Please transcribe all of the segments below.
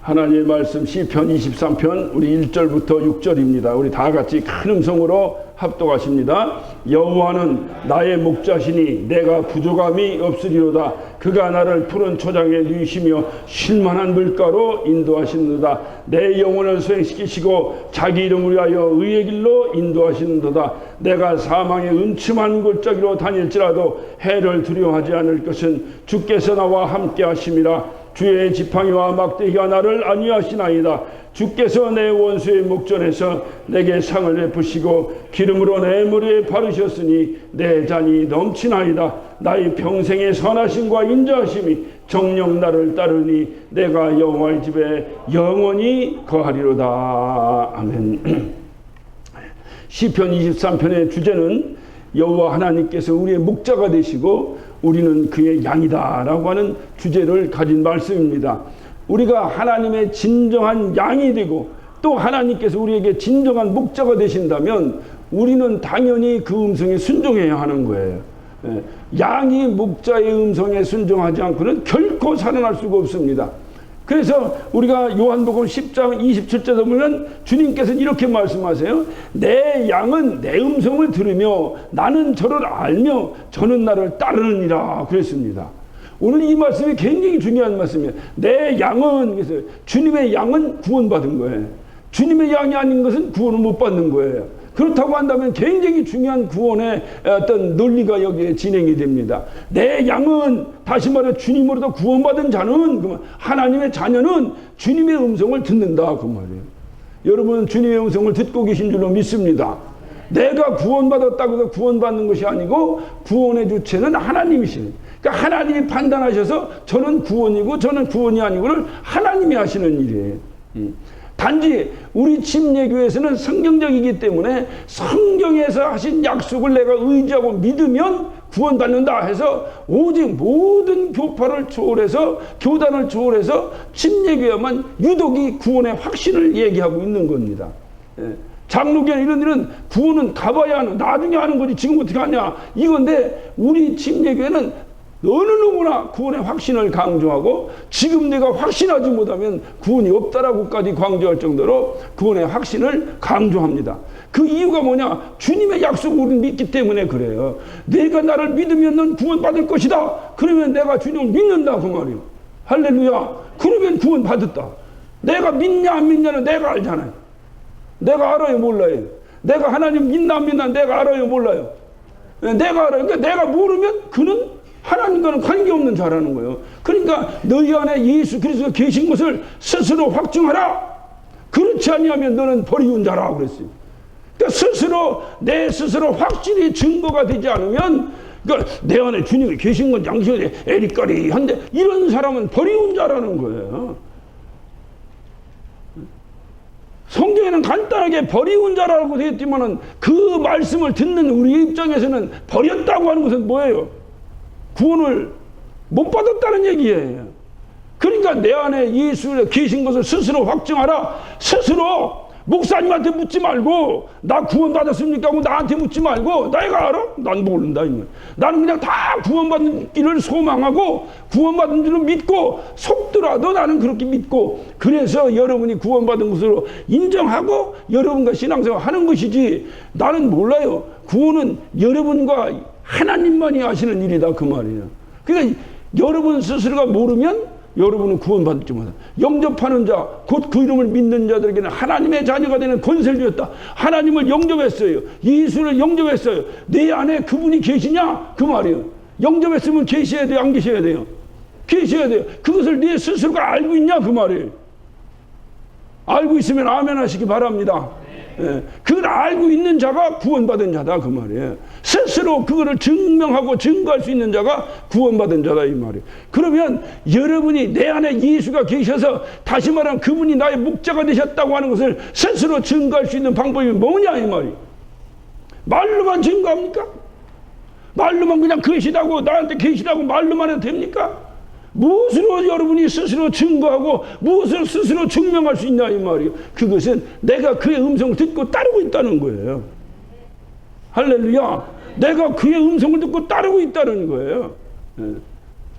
하나님의 말씀 시편 23편 우리 1절부터 6절입니다. 우리 다 같이 큰 음성으로 합독하십니다. 여호와는 나의 목자시니 내가 부족함이 없으리로다. 그가 나를 푸른 초장에 누이시며 쉴만한 물가로 인도하시는도다. 내 영혼을 소행시키시고 자기 이름을 위하여 의의 길로 인도하시는도다. 내가 사망의 음침한 골짜기로 다닐지라도 해를 두려워하지 않을 것은 주께서 나와 함께 하심이라. 주의 지팡이와 막대기가 나를 안위하시나이다. 주께서 내 원수의 목전에서 내게 상을 베푸시고 기름으로 내 머리에 바르셨으니 내 잔이 넘치나이다. 나의 평생의 선하심과 인자하심이 정녕 나를 따르니 내가 여호와의 집에 영원히 거하리로다. 아멘. 시편 23편의 주제는 여호와 하나님께서 우리의 목자가 되시고 우리는 그의 양이다 라고 하는 주제를 가진 말씀입니다. 우리가 하나님의 진정한 양이 되고 또 하나님께서 우리에게 진정한 목자가 되신다면 우리는 당연히 그 음성에 순종해야 하는 거예요. 양이 목자의 음성에 순종하지 않고는 결코 살아날 수가 없습니다. 그래서 우리가 요한복음 10장 27절에 보면 주님께서는 이렇게 말씀하세요. 내 양은 내 음성을 들으며 나는 저를 알며 저는 나를 따르느니라 그랬습니다. 오늘 이 말씀이 굉장히 중요한 말씀이에요. 내 양은, 그래서 주님의 양은 구원받은 거예요. 주님의 양이 아닌 것은 구원을 못 받는 거예요. 그렇다고 한다면 굉장히 중요한 구원의 어떤 논리가 여기에 진행이 됩니다. 내 양은, 다시 말해 주님으로부터 구원받은 자는, 하나님의 자녀는 주님의 음성을 듣는다 그 말이에요. 여러분 주님의 음성을 듣고 계신 줄로 믿습니다. 내가 구원받았다고 해서 구원받는 것이 아니고 구원의 주체는 하나님이시니, 그러니까 하나님이 판단하셔서 저는 구원이고 저는 구원이 아니고를 하나님이 하시는 일이에요. 단지 우리 침례교회에서는 성경적이기 때문에 성경에서 하신 약속을 내가 의지하고 믿으면 구원받는다 해서 오직 모든 교파를 초월해서, 교단을 초월해서 침례교회만 유독이 구원의 확신을 얘기하고 있는 겁니다. 장로교나 이런 일은 구원은 가봐야 하는, 나중에 하는 거지 지금 어떻게 하냐 이건데, 우리 침례교회는 어느 누구나 구원의 확신을 강조하고 지금 내가 확신하지 못하면 구원이 없다라고까지 강조할 정도로 구원의 확신을 강조합니다. 그 이유가 뭐냐? 주님의 약속을 우리는 믿기 때문에 그래요. 내가 나를 믿으면 넌 구원받을 것이다. 그러면 내가 주님을 믿는다 그 말이에요. 할렐루야. 그러면 구원받았다. 내가 믿냐 안 믿냐는 내가 알잖아요. 내가 알아요 몰라요? 내가 하나님 믿나 안 믿나 내가 알아요 몰라요? 내가 알아요. 그러니까 내가 모르면 그는 하나님과는 관계없는 자라는 거예요. 그러니까 너희 안에 예수 그리스도가 계신 것을 스스로 확증하라. 그렇지 아니하면 너는 버리운 자라 그랬어요. 그러니까 스스로, 내 스스로 확실히 증거가 되지 않으면, 그러니까 내 안에 주님이 계신 건 양심에 에리까리한데 이런 사람은 버리운 자라는 거예요. 성경에는 간단하게 버리운 자라고 되어 있지만은 그 말씀을 듣는 우리 입장에서는 버렸다고 하는 것은 뭐예요? 구원을 못 받았다는 얘기예요. 그러니까 내 안에 예수가 계신 것을 스스로 확증하라. 스스로 목사님한테 묻지 말고 나 구원받았습니까 하고 나한테 묻지 말고 내가 알아? 난 모른다. 나는 그냥 다 구원받는 길을 소망하고 구원받은 줄을 믿고 속더라도 나는 그렇게 믿고, 그래서 여러분이 구원받은 것으로 인정하고 여러분과 신앙생활 하는 것이지, 나는 몰라요. 구원은 여러분과 하나님만이 하시는 일이다 그 말이에요. 그러니까 여러분 스스로가 모르면 여러분은 구원받지 못한다. 영접하는 자, 곧 그 이름을 믿는 자들에게는 하나님의 자녀가 되는 권세를 주었다. 하나님을 영접했어요. 예수를 영접했어요. 내 안에 그분이 계시냐 그 말이에요. 영접했으면 계셔야 돼요 안 계셔야 돼요? 계셔야 돼요. 그것을 네 스스로가 알고 있냐 그 말이에요. 알고 있으면 아멘 하시기 바랍니다. 그걸 알고 있는 자가 구원받은 자다 그 말이에요. 스스로 그거를 증명하고 증거할 수 있는 자가 구원받은 자다 이 말이에요. 그러면 여러분이 내 안에 예수가 계셔서, 다시 말하면 그분이 나의 목자가 되셨다고 하는 것을 스스로 증거할 수 있는 방법이 뭐냐 이 말이에요. 말로만 증거합니까? 말로만 그냥 계시다고, 나한테 계시다고 말로만 해도 됩니까? 무엇으로 여러분이 스스로 증거하고 무엇을 스스로 증명할 수 있냐 이 말이에요. 그것은 내가 그의 음성을 듣고 따르고 있다는 거예요. 할렐루야. 내가 그의 음성을 듣고 따르고 있다는 거예요.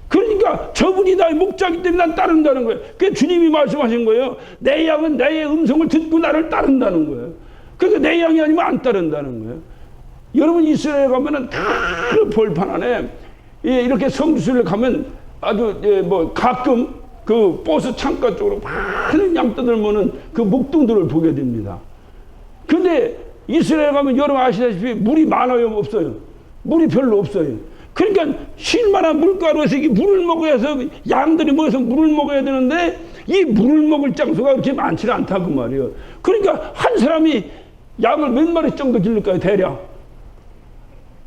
그러니까 저분이 나의 목자이기 때문에 난 따른다는 거예요. 그게 주님이 말씀하신 거예요. 내 양은 나의 음성을 듣고 나를 따른다는 거예요. 그러니까 내 양이 아니면 안 따른다는 거예요. 여러분 이스라엘 가면은 큰 벌판 안에 이렇게 성지순례 가면 아주 뭐 가끔 그 버스 창가 쪽으로 많은 양떼들 모는 그 목동들을 보게 됩니다. 근데 이스라엘 가면 여러분 아시다시피 물이 많아요, 없어요? 물이 별로 없어요. 그러니까 쉴만한 물가로에서 이 물을 먹어야 해서 양들이 모여서 물을 먹어야 되는데 이 물을 먹을 장소가 그렇게 많지 않다고 말이에요. 그러니까 한 사람이 양을 몇 마리 정도 기를까요, 대략?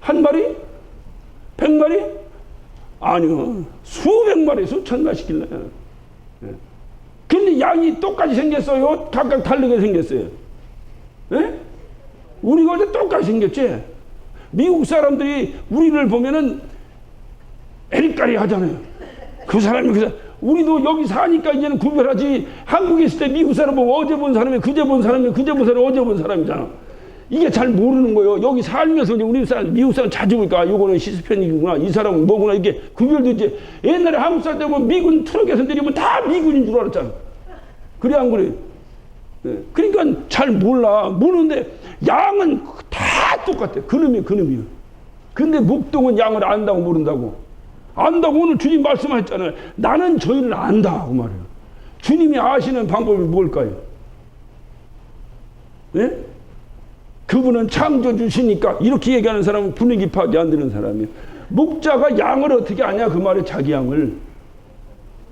한 마리? 100마리? 아니요. 수백 마리, 수천 마리씩 길러요. 근데 양이 똑같이 생겼어요? 각각 다르게 생겼어요? 예? 우리가 어제 똑같이 생겼지? 미국 사람들이 우리를 보면은 에리까리 하잖아요. 그 사람이 우리도 여기 사니까 이제는 구별하지. 한국에 있을 때 미국 사람 보면 어제 본 사람이 그제 본 사람이 그제 본 사람이 어제 본 사람이잖아. 이게 잘 모르는 거예요. 여기 살면서 이제 우리 사람, 미국 사람 자주 보니까 요거는 히스패닉이구나, 이 사람은 뭐구나, 이게 구별되지. 옛날에 한국 살 때 보면 미군 트럭에서 내리면 다 미군인 줄 알았잖아. 그래 안 그래? 네. 그러니까 잘 몰라. 모르는데 양은 다 똑같아. 그놈이에요. 근데 목동은 양을 안다고 모른다고. 안다고 오늘 주님 말씀하셨잖아요. 나는 저희를 안다 그 말이에요. 주님이 아시는 방법이 뭘까요? 네? 그분은 창조주시니까. 이렇게 얘기하는 사람은 분위기 파악이 안 되는 사람이에요. 목자가 양을 어떻게 아냐 그 말이에요. 자기 양을.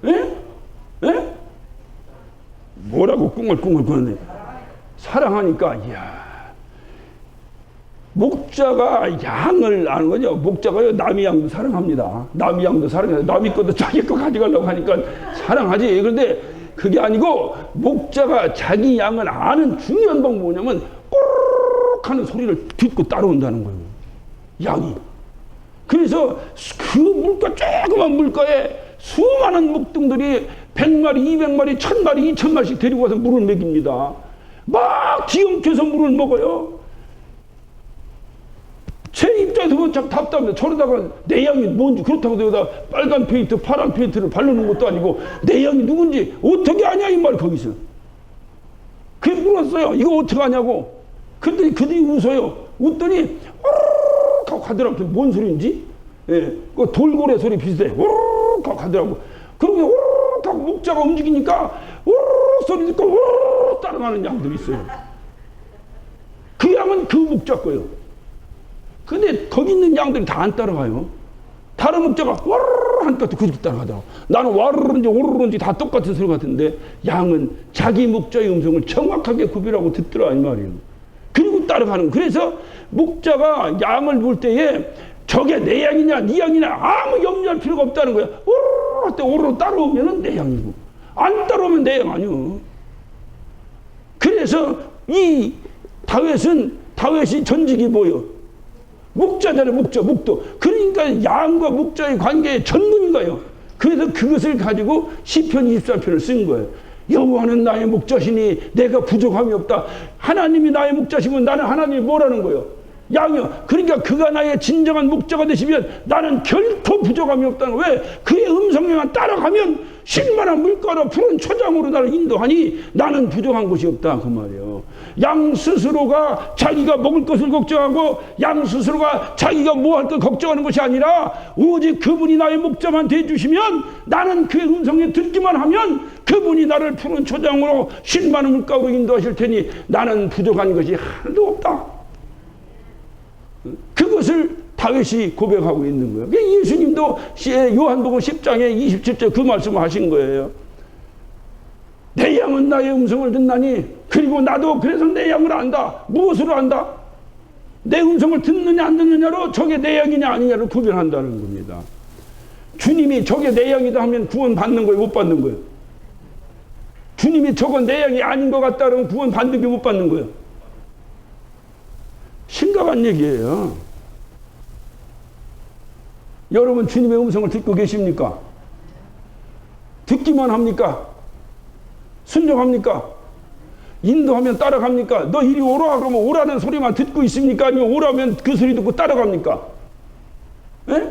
예? 예? 뭐라고 꿍얼꿍얼 거네. 사랑하니까. 이야. 목자가 양을 아는 거죠. 목자가요, 남의 양도 사랑합니다. 남의 양도 사랑해요. 남의 것도 자기 거 가져가려고 하니까 사랑하지. 그런데 그게 아니고 목자가 자기 양을 아는 중요한 방법이 뭐냐면 꼬르륵 하는 소리를 듣고 따라온다는 거예요. 양이. 그래서 그 물가, 조그만 물가에 수많은 목동들이 100마리, 200마리, 1000마리, 2000마리씩 데리고 와서 물을 먹입니다. 막 뒤엉켜서 물을 먹어요. 제 입장에서 보면 참 답답합니다. 저러다가 내 양이 뭔지, 그렇다고 여기다 빨간 페인트, 파란 페인트를 바르는 것도 아니고 내 양이 누군지 어떻게 아냐 이 말 거기서. 그게 물었어요. 이거 어떻게 아냐고. 그랬더니 그들이 웃어요. 웃더니 오르륵 하고 가더라고. 뭔 소리인지. 예, 그 돌고래 소리 비슷해. 오르륵 하고 가더라고. 그러고 오르륵 하고 목자가 움직이니까 오르륵 소리 듣고 오르륵 따라가는 양들이 있어요. 그 양은 그 목자 거예요. 근데 거기 있는 양들이 다 안 따라가요. 다른 목자가 와르르 하니까 또 그렇게 따라가더라고. 나는 와르르인지 오르르인지 다 똑같은 소리 같은데 양은 자기 목자의 음성을 정확하게 구별하고 듣더라 이 말이에요. 그리고 따라가는. 그래서 목자가 양을 볼 때에 저게 내 양이냐 네 양이냐 아무 염려할 필요가 없다는 거야. 오르르 할 때 오르르 따라오면 내 양이고 안 따라오면 내 양 아니요. 그래서 이 다윗이 전직이 뭐예요? 목자잖아요. 목도. 그러니까 양과 목자의 관계의 전문가예요. 그래서 그것을 가지고 시편 24편을 쓴 거예요. 여호와는 나의 목자시니 내가 부족함이 없다. 하나님이 나의 목자시면 나는 하나님이 뭐라는 거예요? 양이요. 그러니까 그가 나의 진정한 목자가 되시면 나는 결코 부족함이 없다는 거예요. 왜? 그의 음성에만 따라가면 쉴만한 물가로 푸른 초장으로 나를 인도하니 나는 부족한 것이 없다 그 말이에요. 양 스스로가 자기가 먹을 것을 걱정하고 양 스스로가 자기가 뭐 할 것 걱정하는 것이 아니라 오직 그분이 나의 목자만 대주시면 나는 그의 음성에 듣기만 하면 그분이 나를 푸른 초장으로 쉴만한 물가로 인도하실 테니 나는 부족한 것이 하나도 없다. 그것을 다윗이 고백하고 있는 거예요. 예수님도 요한복음 10장에 27절 그 말씀을 하신 거예요. 내 양은 나의 음성을 듣나니 그리고 나도 그래서 내 양을 안다. 무엇으로 안다? 내 음성을 듣느냐 안 듣느냐로 저게 내 양이냐 아니냐를 구별한다는 겁니다. 주님이 저게 내 양이다 하면 구원 받는 거예요? 못 받는 거예요? 주님이 저건 내 양이 아닌 것 같다 그러면 구원 받는 게 못 받는 거예요? 심각한 얘기예요. 여러분 주님의 음성을 듣고 계십니까? 듣기만 합니까? 순종합니까? 인도하면 따라갑니까? 너 이리 오라 그러면 오라는 소리만 듣고 있습니까? 아니면 오라면 그 소리 듣고 따라갑니까? 에?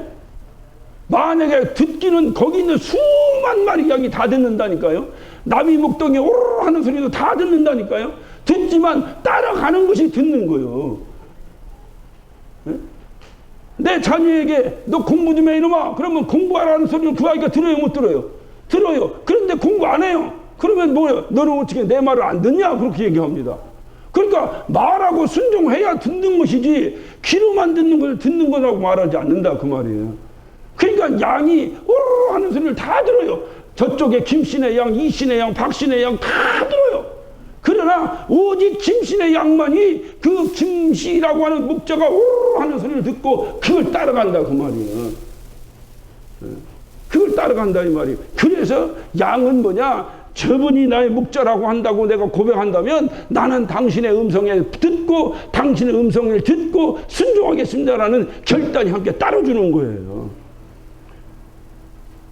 만약에 듣기는 거기 있는 수만 마리 양이 다 듣는다니까요. 나비 목동에 오르르 하는 소리도 다 듣는다니까요. 듣지만 따라가는 것이 듣는 거예요. 내 자녀에게 너 공부 좀 해 이놈아. 그러면 공부하라는 소리를 그 아이가 들어요 못 들어요? 들어요. 그런데 공부 안 해요. 그러면 뭐예요? 너는 어떻게 내 말을 안 듣냐? 그렇게 얘기합니다. 그러니까 말하고 순종해야 듣는 것이지 귀로만 듣는 것을 듣는 거라고 말하지 않는다 그 말이에요. 그러니까 양이 오르르 하는 소리를 다 들어요. 저쪽에 김씨네 양, 이씨네 양, 박씨네 양 다 들어요. 그러나 오직 김씨네 양만이 그 김씨라고 하는 목자가 오르르 하는 소리를 듣고 그걸 따라간다 그 말이에요. 그걸 따라간다 이 말이에요. 그래서 양은 뭐냐? 저분이 나의 목자라고 한다고 내가 고백한다면 나는 당신의 음성에 듣고 당신의 음성을 듣고 순종하겠습니다라는 결단이 함께 따라주는 거예요.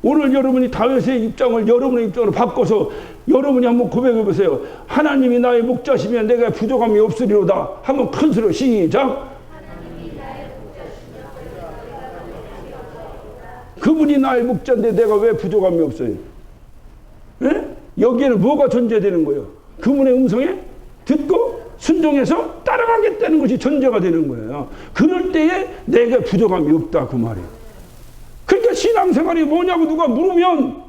오늘 여러분이 다윗의 입장을 여러분의 입장으로 바꿔서 여러분이 한번 고백해 보세요. 하나님이 나의 목자시면 내가 부족함이 없으리로다. 한번 큰 소리로 시작. 그분이 나의 목자인데 내가 왜 부족함이 없어요? 네? 여기에는 뭐가 존재되는 거예요? 그분의 음성에 듣고 순종해서 따라가겠다는 것이 전제가 되는 거예요. 그럴 때에 내게 부족함이 없다 그 말이에요. 그러니까 신앙생활이 뭐냐고 누가 물으면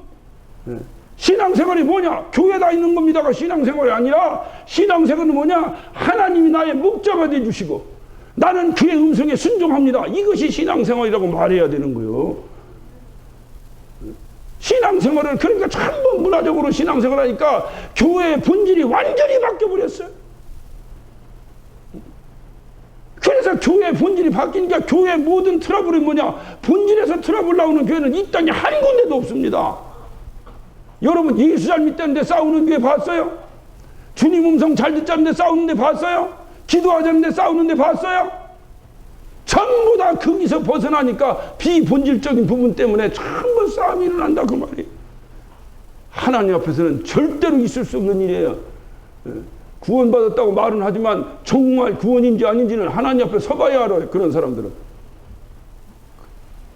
신앙생활이 뭐냐? 교회에 있는 겁니다가 신앙생활이 아니라 신앙생활은 뭐냐? 하나님이 나의 목자가 되어주시고 나는 그의 음성에 순종합니다. 이것이 신앙생활이라고 말해야 되는 거예요. 신앙생활을 그러니까 전부 문화적으로 신앙생활 하니까 교회의 본질이 완전히 바뀌어버렸어요. 그래서 교회의 본질이 바뀌니까 교회의 모든 트러블이 뭐냐? 본질에서 트러블 나오는 교회는 이 땅에 한 군데도 없습니다. 여러분 예수 잘 믿다는데 싸우는 교회 봤어요? 주님 음성 잘 듣자는데 싸우는데 봤어요? 기도하자는데 싸우는데 봤어요? 전부 다 거기서 벗어나니까 비본질적인 부분 때문에 전부 싸움이 일어난다 그 말이에요. 하나님 앞에서는 절대로 있을 수 없는 일이에요. 구원받았다고 말은 하지만 정말 구원인지 아닌지는 하나님 앞에 서봐야 알아요. 그런 사람들은.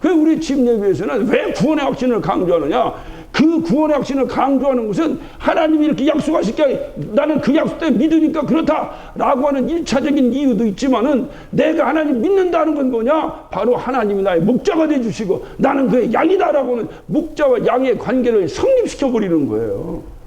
그 우리 침례교회에서는 왜 구원의 확신을 강조하느냐? 그 구원의 확신을 강조하는 것은 하나님이 이렇게 약속하실게 나는 그 약속 때문에 믿으니까 그렇다라고 하는 1차적인 이유도 있지만은 내가 하나님 믿는다는 건 뭐냐? 바로 하나님이 나의 목자가 되어주시고 나는 그의 양이다라고 하는 목자와 양의 관계를 성립시켜버리는 거예요.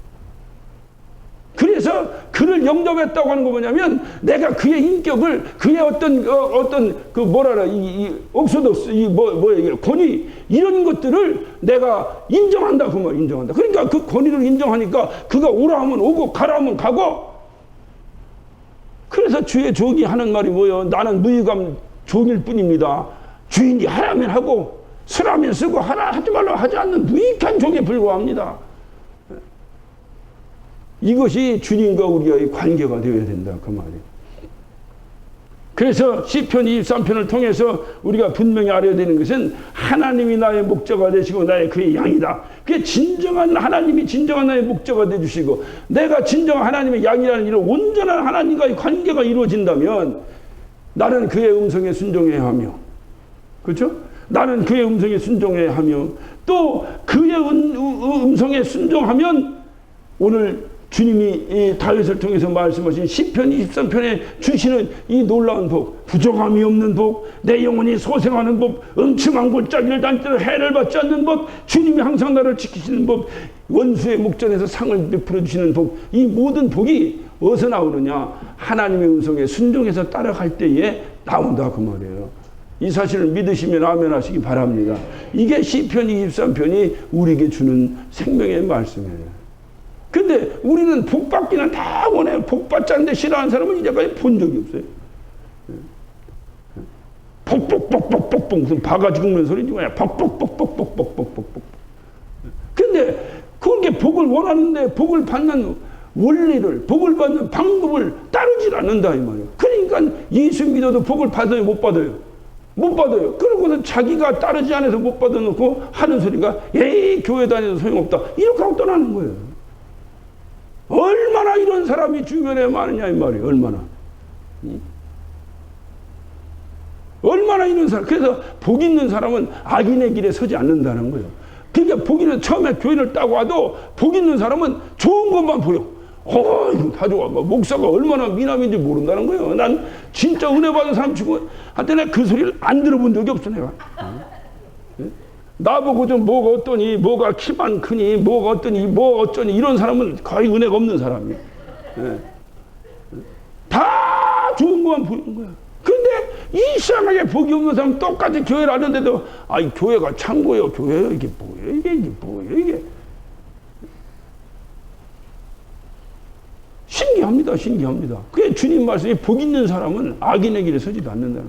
그래서 그를 영접했다고 하는 거 뭐냐면 내가 그의 인격을 그의 어떤 그 뭐라라 이 옥소도스 이게 권위 이런 것들을 내가 인정한다 그 말 인정한다. 그러니까 그 권위를 인정하니까 그가 오라 하면 오고 가라 하면 가고. 그래서 주의 종이 하는 말이 뭐예요? 나는 무유감 종일 뿐입니다. 주인이 하라면 하고 쓰라면 쓰고 하지 말라고 하지 않는 무익한 종에 불과합니다. 이것이 주님과 우리의 관계가 되어야 된다 그 말이에요. 그래서 시편 23편을 통해서 우리가 분명히 알아야 되는 것은 하나님이 나의 목자가 되시고 나의 그의 양이다. 그게 진정한 하나님이 진정한 나의 목자가 되주시고 내가 진정한 하나님의 양이라는 이런 온전한 하나님과의 관계가 이루어진다면 나는 그의 음성에 순종해야 하며 그렇죠? 나는 그의 음성에 순종해야 하며 또 그의 음성에 순종하면 오늘 주님이 이 다윗을 통해서 말씀하신 시편 23편에 주시는 이 놀라운 복, 부족함이 없는 복, 내 영혼이 소생하는 복, 음침한 골짜기를 다닐 때도 해를 받지 않는 복, 주님이 항상 나를 지키시는 복, 원수의 목전에서 상을 베풀어 주시는 복, 이 모든 복이 어디서 나오느냐? 하나님의 음성에 순종해서 따라갈 때에 나온다 그 말이에요. 이 사실을 믿으시면 아멘 하시기 바랍니다. 이게 시편 23편이 우리에게 주는 생명의 말씀이에요. 근데 우리는 복 받기는 다 원해요. 복 받지 않는데 싫어하는 사람은 이제까지 본 적이 없어요. 복 무슨 바가지 긁는 소리지 뭐야. 복. 근데 그렇게 복을 원하는데 복을 받는 원리를 복을 받는 방법을 따르질 않는다 이 말이에요. 그러니까 예수 믿어도 복을 받아요 못 받아요? 못 받아요. 그러고서 자기가 따르지 않아서 못 받아놓고 하는 소리가 에이 교회 다녀도 소용없다 이렇게 하고 떠나는 거예요. 얼마나 이런 사람이 주변에 많으냐 이 말이에요. 얼마나. 얼마나 이런 사람. 그래서 복 있는 사람은 악인의 길에 서지 않는다는 거예요. 그러니까 복 있는, 처음에 교회를 따고 와도 복 있는 사람은 좋은 것만 보여. 이거 다 좋아. 목사가 얼마나 미남인지 모른다는 거예요. 난 진짜 은혜 받은 사람 치고 한때 내가 그 소리를 안 들어본 적이 없어, 내가. 나보고 좀 뭐가 어떠니, 뭐가 키만 크니, 뭐가 어떠니, 뭐 어쩌니, 이런 사람은 거의 은혜가 없는 사람이에요. 다 좋은 것만 보이는 거야. 근데 이상하게 복이 없는 사람 똑같이 교회를 하는데도, 이 교회가 창고예요, 교회예요, 이게 뭐예요, 이게 뭐예요, 이게. 신기합니다, 신기합니다. 그게 주님 말씀이 복 있는 사람은 악인의 길에 서지도 않는다는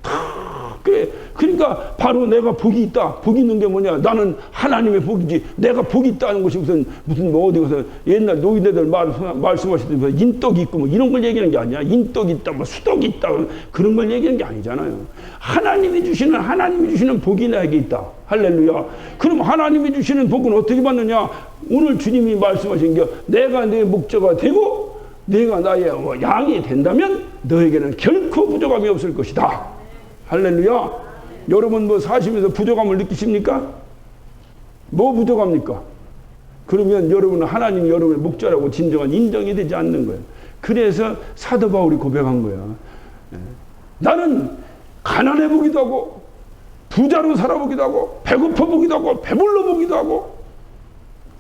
거예요. 그래, 그러니까 바로 내가 복이 있다. 복이 있는 게 뭐냐? 나는 하나님의 복이지. 내가 복이 있다는 것이 무슨 뭐 어디 가서 옛날 노인네들 말씀하시던 인덕이 있고 뭐 이런 걸 얘기하는 게 아니야. 인덕이 있다, 뭐 수덕이 있다, 그런 걸 얘기하는 게 아니잖아요. 하나님이 주시는 복이 나에게 있다. 할렐루야. 그럼 하나님이 주시는 복은 어떻게 받느냐? 오늘 주님이 말씀하신 게 내가 내 목자가 되고 내가 나의 양이 된다면 너에게는 결코 부족함이 없을 것이다. 할렐루야. 여러분 뭐 사시면서 부족함을 느끼십니까? 뭐 부족합니까? 그러면 여러분은 하나님이 여러분의 목자라고 진정한 인정이 되지 않는 거예요. 그래서 사도 바울이 고백한 거야. 나는 가난해 보기도 하고 부자로 살아보기도 하고 배고파 보기도 하고 배불러 보기도 하고,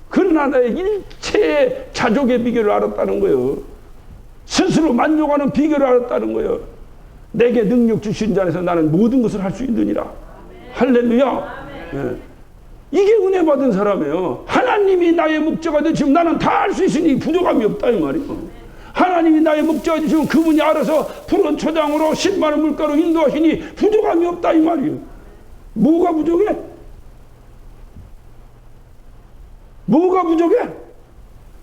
그러나 나의 일체의 자족의 비결을 알았다는 거예요. 스스로 만족하는 비결을 알았다는 거예요. 내게 능력 주신 자 안에서 나는 모든 것을 할 수 있느니라. 할렐루야. 이게 은혜 받은 사람이에요. 하나님이 나의 목자가 되시면 나는 다 할 수 있으니 부족함이 없다, 이 말이에요. 하나님이 나의 목자가 되시면 그분이 알아서 푸른 초장으로 10만원 물가로 인도하시니 부족함이 없다, 이 말이에요. 뭐가 부족해? 뭐가 부족해?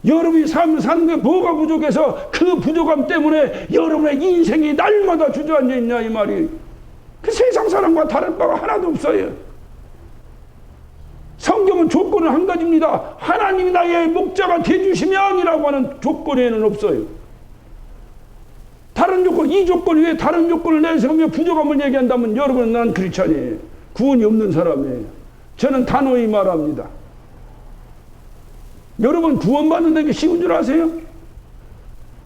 여러분이 사는 게 뭐가 부족해서 그 부족함 때문에 여러분의 인생이 날마다 주저앉아 있냐, 이 말이. 그 세상 사람과 다른 바가 하나도 없어요. 성경은 조건은 한 가지입니다. 하나님이 나의 목자가 되주시면이라고 하는 조건에는 없어요. 다른 조건, 이 조건 외에 다른 조건을 내세우며 부족함을 얘기한다면 여러분은 난 크리스찬이에요. 구원이 없는 사람이에요. 저는 단호히 말합니다. 여러분 구원받는 게 쉬운 줄 아세요?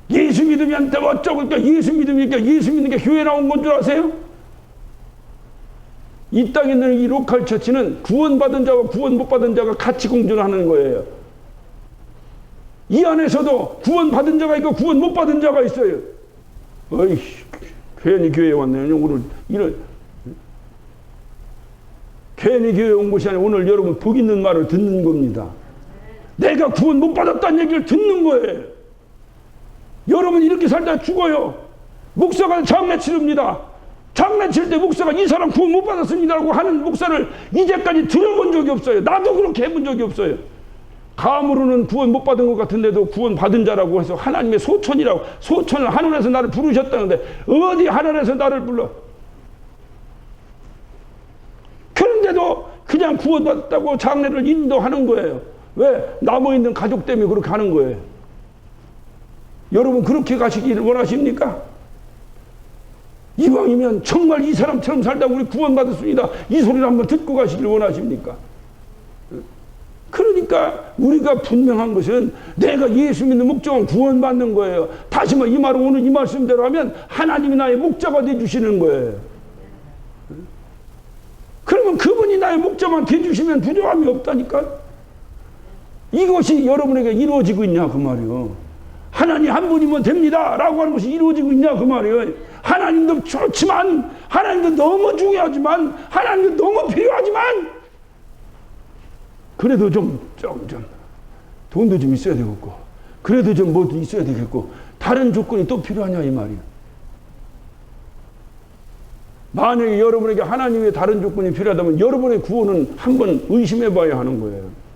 예수 믿으면 어쩌고 예수 믿는 게 교회 나온 건 줄 아세요? 이 땅에 있는 이 로컬 처치는 구원받은 자와 구원 못 받은 자가 같이 공존하는 거예요. 이 안에서도 구원받은 자가 있고 구원 못 받은 자가 있어요. 어이, 괜히 교회에 왔네요. 오늘 괜히 교회에 온 것이 아니라 오늘 여러분 복 있는 말을 듣는 겁니다. 내가 구원 못 받았다는 얘기를 듣는 거예요. 여러분 이렇게 살다 죽어요. 목사가 장례 치릅니다. 장례 칠 때 목사가 이 사람 구원 못 받았습니다라고 하는 목사를 이제까지 들어본 적이 없어요. 나도 그렇게 해본 적이 없어요. 감으로는 구원 못 받은 것 같은데도 구원 받은 자라고 해서 하나님의 소천이라고, 소천을 하늘에서 나를 부르셨다는데 어디 하늘에서 나를 불러? 그런데도 그냥 구원 받았다고 장례를 인도하는 거예요. 왜? 남아있는 가족 때문에 그렇게 하는 거예요. 여러분 그렇게 가시기를 원하십니까? 이왕이면 정말 이 사람처럼 살다 우리 구원받았습니다, 이 소리를 한번 듣고 가시기를 원하십니까? 그러니까 우리가 분명한 것은 내가 예수 믿는 목적은 구원받는 거예요. 다시 이 말은 오늘 이 말씀대로 하면 하나님이 나의 목자가 되어주시는 거예요. 그러면 그분이 나의 목자만 되어주시면 부족함이 없다니까. 이것이 여러분에게 이루어지고 있냐 그 말이요. 하나님 한 분이면 됩니다 라고 하는 것이 이루어지고 있냐 그 말이요. 하나님도 좋지만, 하나님도 너무 중요하지만, 하나님도 너무 필요하지만, 그래도 좀 돈도 좀 있어야 되겠고, 그래도 좀 뭐도 있어야 되겠고, 다른 조건이 또 필요하냐 이 말이에요. 만약에 여러분에게 하나님의 다른 조건이 필요하다면 여러분의 구원은 한번 의심해 봐야 하는 거예요.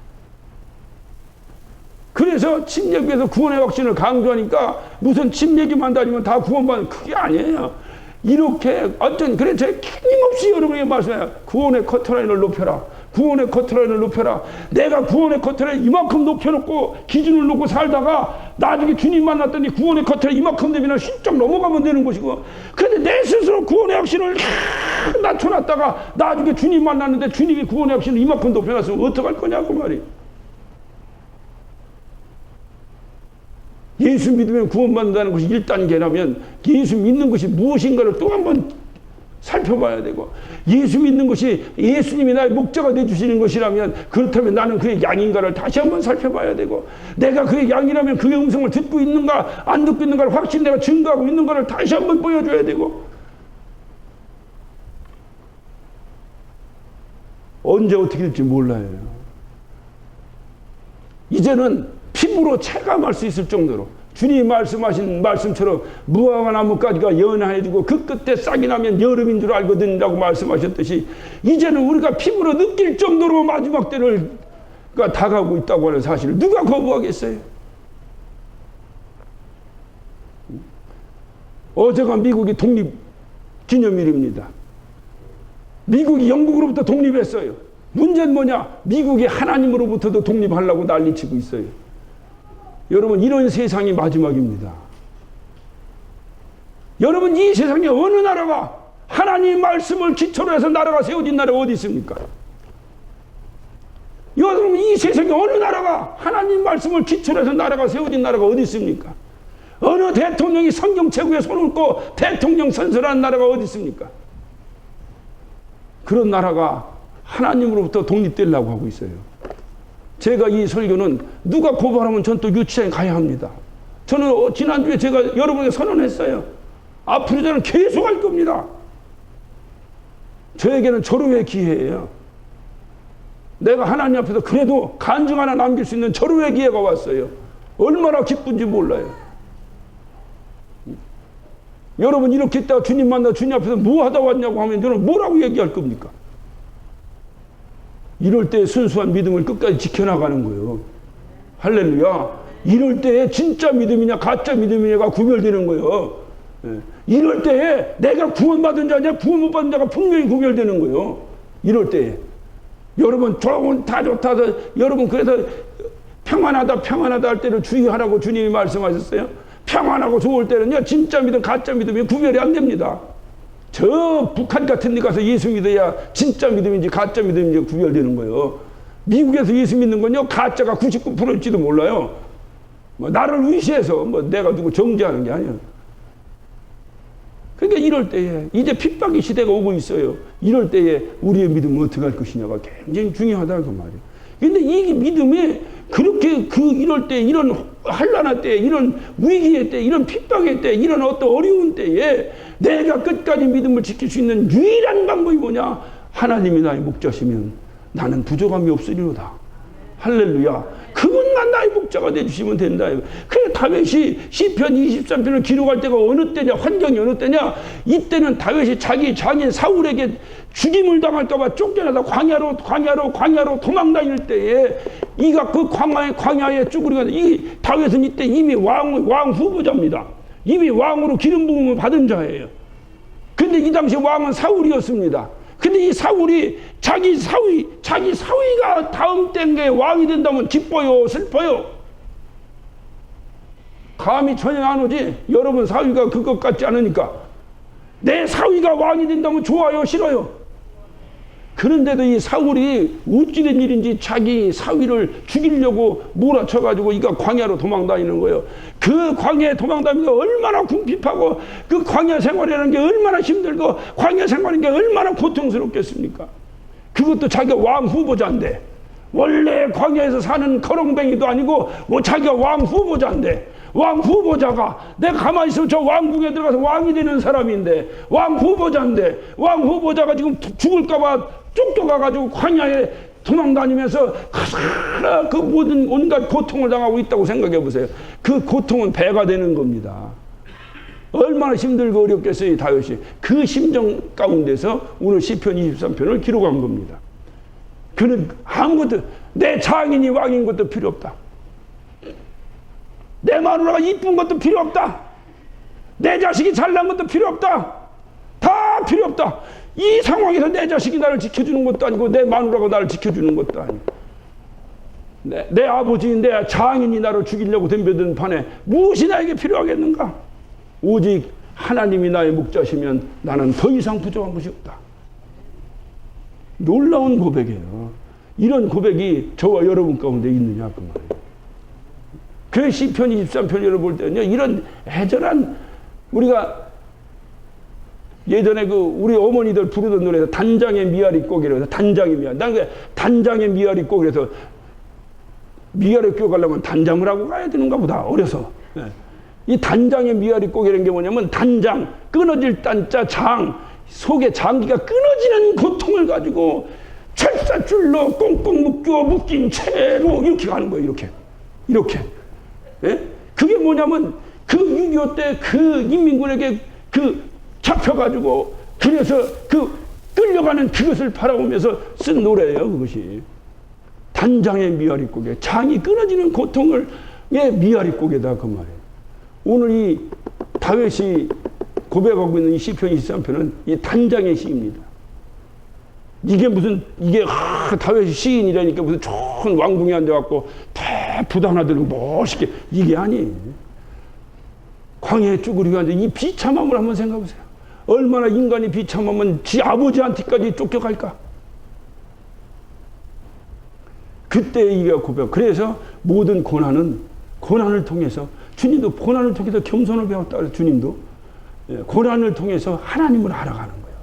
그래서 침례교에서 구원의 확신을 강조하니까 무슨 침례교만 다니면 다 구원받는, 그게 아니에요. 이렇게 어떤, 그래 제가 끊임없이 여러분에게 말씀해요. 구원의 커트라인을 높여라. 구원의 커트라인을 높여라. 내가 구원의 커트라인 이만큼 높여놓고 기준을 놓고 살다가 나중에 주님 만났더니 구원의 커트라인 이만큼 되면 훌쩍 넘어가면 되는 것이고, 그런데 내 스스로 구원의 확신을 낮춰놨다가 나중에 주님 만났는데 주님이 구원의 확신을 이만큼 높여놨으면 어떡할 거냐고 말이에요. 예수 믿으면 구원받는다는 것이 1단계라면 예수 믿는 것이 무엇인가를 또 한 번 살펴봐야 되고, 예수 믿는 것이 예수님이 나의 목자가 되주시는 것이라면 그렇다면 나는 그의 양인가를 다시 한번 살펴봐야 되고, 내가 그의 양이라면 그의 음성을 듣고 있는가 안 듣고 있는가를 확실히 내가 증거하고 있는가를 다시 한번 보여줘야 되고, 언제 어떻게 될지 몰라요. 이제는 피부로 체감할 수 있을 정도로 주님이 말씀하신 말씀처럼 무화과 나무까지가 연해지고 그 끝에 싹이 나면 여름인 줄 알거든 라고 말씀하셨듯이, 이제는 우리가 피부로 느낄 정도로 마지막 때를 다가오고 있다고 하는 사실을 누가 거부하겠어요? 어제가 미국이 독립기념일입니다. 미국이 영국으로부터 독립했어요. 문제는 뭐냐? 미국이 하나님으로부터도 독립하려고 난리치고 있어요. 여러분, 이런 세상이 마지막입니다. 여러분, 이 세상에 어느 나라가 하나님 말씀을 기초로 해서 나라가 세워진 나라가 어디 있습니까? 여러분, 이 세상에 어느 나라가 하나님 말씀을 기초로 해서 나라가 세워진 나라가 어디 있습니까? 어느 대통령이 성경책에 손을 얹고 대통령 선서라는 나라가 어디 있습니까? 그런 나라가 하나님으로부터 독립되려고 하고 있어요. 제가 이 설교는 누가 고발하면 전 또 유치장에 가야 합니다. 저는 지난주에 제가 여러분에게 선언했어요. 앞으로 저는 계속 할 겁니다. 저에게는 절호의 기회예요. 내가 하나님 앞에서 그래도 간증 하나 남길 수 있는 절호의 기회가 왔어요. 얼마나 기쁜지 몰라요. 여러분, 이렇게 있다가 주님 만나 주님 앞에서 뭐 하다 왔냐고 하면 저는 뭐라고 얘기할 겁니까? 이럴 때 순수한 믿음을 끝까지 지켜나가는 거예요. 할렐루야. 이럴 때에 진짜 믿음이냐 가짜 믿음이냐가 구별되는 거예요. 이럴 때에 내가 구원받은 자냐 구원 못 받은 자가 분명히 구별되는 거예요. 이럴 때에. 여러분, 다 좋다. 여러분, 그래서 평안하다 할 때를 주의하라고 주님이 말씀하셨어요. 평안하고 좋을 때는요, 진짜 믿음 가짜 믿음이 구별이 안 됩니다. 저 북한 같은 데 가서 예수 믿어야 진짜 믿음인지 가짜 믿음인지 구별되는 거예요. 미국에서 예수 믿는 건요, 가짜가 99%일지도 몰라요. 뭐 나를 위시해서 뭐 내가 누구 정죄하는 게 아니에요. 그러니까 이럴 때에 이제 핍박의 시대가 오고 있어요. 이럴 때에 우리의 믿음은 어떻게 할 것이냐가 굉장히 중요하다 그 말이에요. 근데 이 믿음이 그렇게 이럴 때, 이런 환난할 때, 이런 위기의 때, 이런 핍박의 때, 이런 어떤 어려운 때에 내가 끝까지 믿음을 지킬 수 있는 유일한 방법이 뭐냐? 하나님이 나의 목자시면 나는 부족함이 없으리로다. 할렐루야. 그분만 나의 목자가 되주시면 된다. 그래, 다윗이 시편 23편을 기록할 때가 어느 때냐, 환경이 어느 때냐? 이때는 다윗이 자기 장인 사울에게 죽임을 당할까봐 쫓겨나다 광야로 도망다닐 때에 이가 그 광야에 쭈그리고 이 다윗은 이때 이미 왕 후보자입니다. 이미 왕으로 기름 부음을 받은 자예요. 근데 이 당시 왕은 사울이었습니다. 근데 이 사울이 자기 사위가 다음 땡에 왕이 된다면 기뻐요, 슬퍼요? 감히 전혀 안 오지? 여러분 사위가 그것 같지 않으니까. 내 사위가 왕이 된다면 좋아요, 싫어요? 그런데도 이 사울이 어찌된 일인지 자기 사위를 죽이려고 몰아쳐가지고 이가 광야로 도망다니는 거예요. 그 광야에 도망다니면서 얼마나 궁핍하고 그 광야 생활이라는 게 얼마나 힘들고 광야 생활인 게 얼마나 고통스럽겠습니까? 그것도 자기가 왕 후보자인데, 원래 광야에서 사는 거렁뱅이도 아니고 뭐 자기가 왕 후보자인데, 왕 후보자가 내가 가만히 있으면 저 왕궁에 들어가서 왕이 되는 사람인데, 왕 후보자인데 왕 후보자가 지금 죽을까봐 쫓겨가가지고 광야에 도망다니면서 그 모든 온갖 고통을 당하고 있다고 생각해 보세요. 그 고통은 배가 되는 겁니다. 얼마나 힘들고 어렵겠어요, 다윗이. 그 심정 가운데서 오늘 시편 23편을 기록한 겁니다. 그는 아무것도, 내 장인이 왕인 것도 필요 없다. 내 마누라가 이쁜 것도 필요 없다. 내 자식이 잘난 것도 필요 없다. 다 필요 없다. 이 상황에서 내 자식이 나를 지켜주는 것도 아니고 내 마누라가 나를 지켜주는 것도 아니고 내 아버지, 내 장인이 나를 죽이려고 덤벼든 판에 무엇이 나에게 필요하겠는가? 오직 하나님이 나의 목자시면 나는 더 이상 부족한 것이 없다. 놀라운 고백이에요. 이런 고백이 저와 여러분 가운데 있느냐 그 말이에요. 그 시편 23편을 볼 때는요, 이런 애절한, 우리가 예전에 우리 어머니들 부르던 노래에서 단장의 미아리 꼬기라서 단장의 미아리. 난 그 단장의 미아리 꼬기라서 미아리 꼬 가려면 단장을 하고 가야 되는가 보다, 어려서. 네. 이 단장의 미아리 꼬기라는 게 뭐냐면 단장, 끊어질 단자 장, 속에 장기가 끊어지는 고통을 가지고 철사줄로 꽁꽁 묶인 채로 이렇게 가는 거예요. 이렇게. 예? 그게 뭐냐면 그 6.25 때 그 인민군에게 잡혀가지고 그래서 끌려가는 그것을 바라보면서 쓴 노래예요. 그것이 단장의 미아리 고개, 장이 끊어지는 고통을 미아리 고개다 그 말이에요. 오늘 이 다윗이 고백하고 있는 이 시편 23편은 이 단장의 시입니다. 이게 다윗이 시인이라니까 무슨 좋은 왕궁에 앉아갖고 부도 하나 들고 멋있게, 이게 아니에요. 광야에 쭈그리고 앉아 이 비참함을 한번 생각해보세요. 얼마나 인간이 비참하면 지 아버지한테까지 쫓겨갈까? 그때 이게 고백. 그래서 모든 고난을 통해서, 주님도 고난을 통해서 겸손을 배웠다 그래서 주님도 고난을 통해서 하나님을 알아가는 거예요.